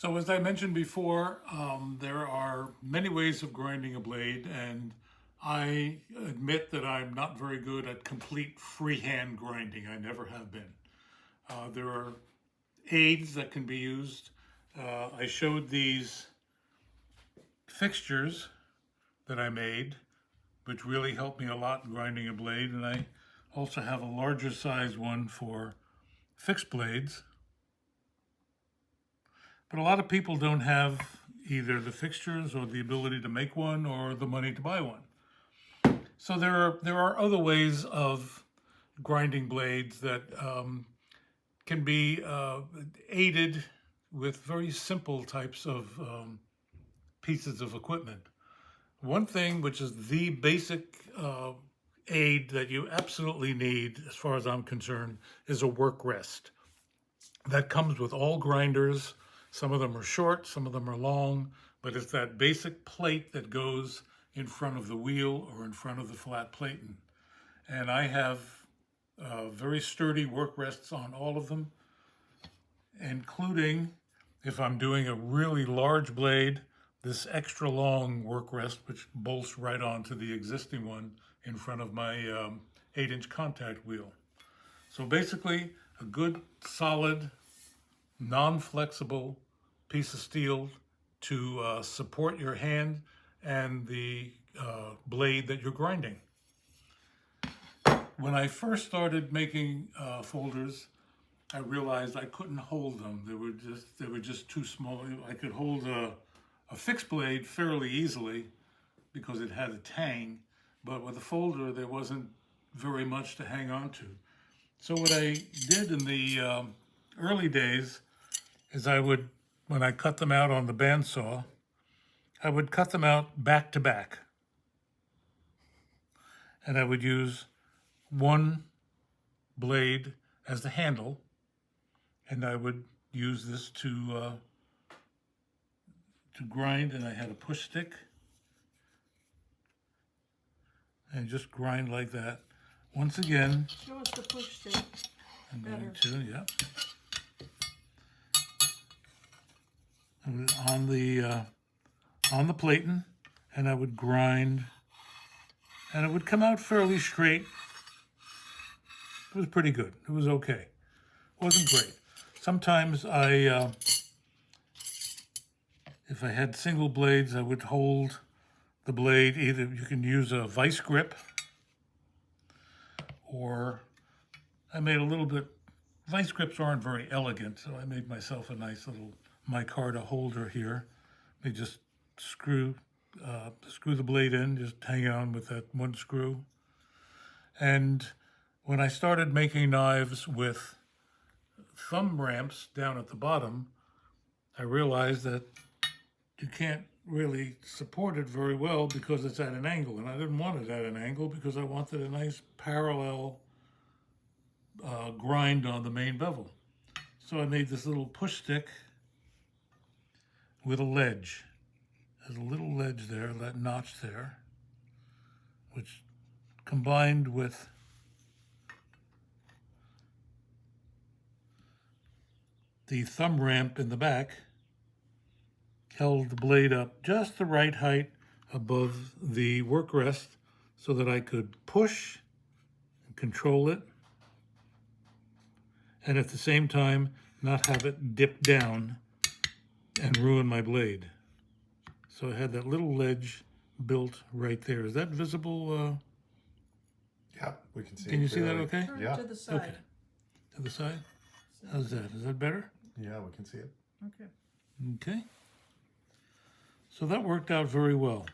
So as I mentioned before, there are many ways of grinding a blade, and I admit that I'm not very good at complete freehand grinding. I never have been. There are aids that can be used. I showed these fixtures that I made, which really helped me a lot grinding a blade, and I also have a larger size one for fixed blades. But a lot of people don't have either the fixtures or the ability to make one or the money to buy one. So there are other ways of grinding blades that can be aided with very simple types of pieces of equipment. One thing, which is the basic aid that you absolutely need, as far as I'm concerned, is a work rest. That comes with all grinders. Some of them are short, some of them are long, but it's that basic plate that goes in front of the wheel or in front of the flat platen. And I have very sturdy work rests on all of them, including, if I'm doing a really large blade, this extra long work rest, which bolts right onto the existing one in front of my 8-inch contact wheel. So basically, a good, solid, non-flexible piece of steel to support your hand and the blade that you're grinding. When I first started making folders, I realized I couldn't hold them. They were just too small. I could hold a fixed blade fairly easily because it had a tang, but with a folder there wasn't very much to hang on to. So what I did in the early days is when I cut them out on the bandsaw, I would cut them out back to back. And I would use one blade as the handle, and I would use this to grind, and I had a push stick, and just grind like that. Once again, Show us the push stick. I'm going to, yeah. On the platen, and I would grind, and it would come out fairly straight. It was pretty good. It was okay. It wasn't great. Sometimes if I had single blades, I would hold the blade. Either you can use a vice grip, or I made a little bit. Vice grips aren't very elegant, so I made myself a nice little micarta holder here. They just screw the blade in, just hang on with that one screw. And when I started making knives with thumb ramps down at the bottom, I realized that you can't really support it very well because it's at an angle, and I didn't want it at an angle because I wanted a nice parallel grind on the main bevel. So I made this little push stick with a ledge. There's a little ledge there, that notch there, which combined with the thumb ramp in the back held the blade up just the right height above the work rest so that I could push and control it, and at the same time not have it dip down and ruin my blade. So I had that little ledge built right there. Is that visible? Yeah, we can see. Can you it see that clearly. okay? Turn Yeah. it to the side. Okay. To the side? How's that? Is that better? Yeah, we can see it. Okay. Okay. So that worked out very well.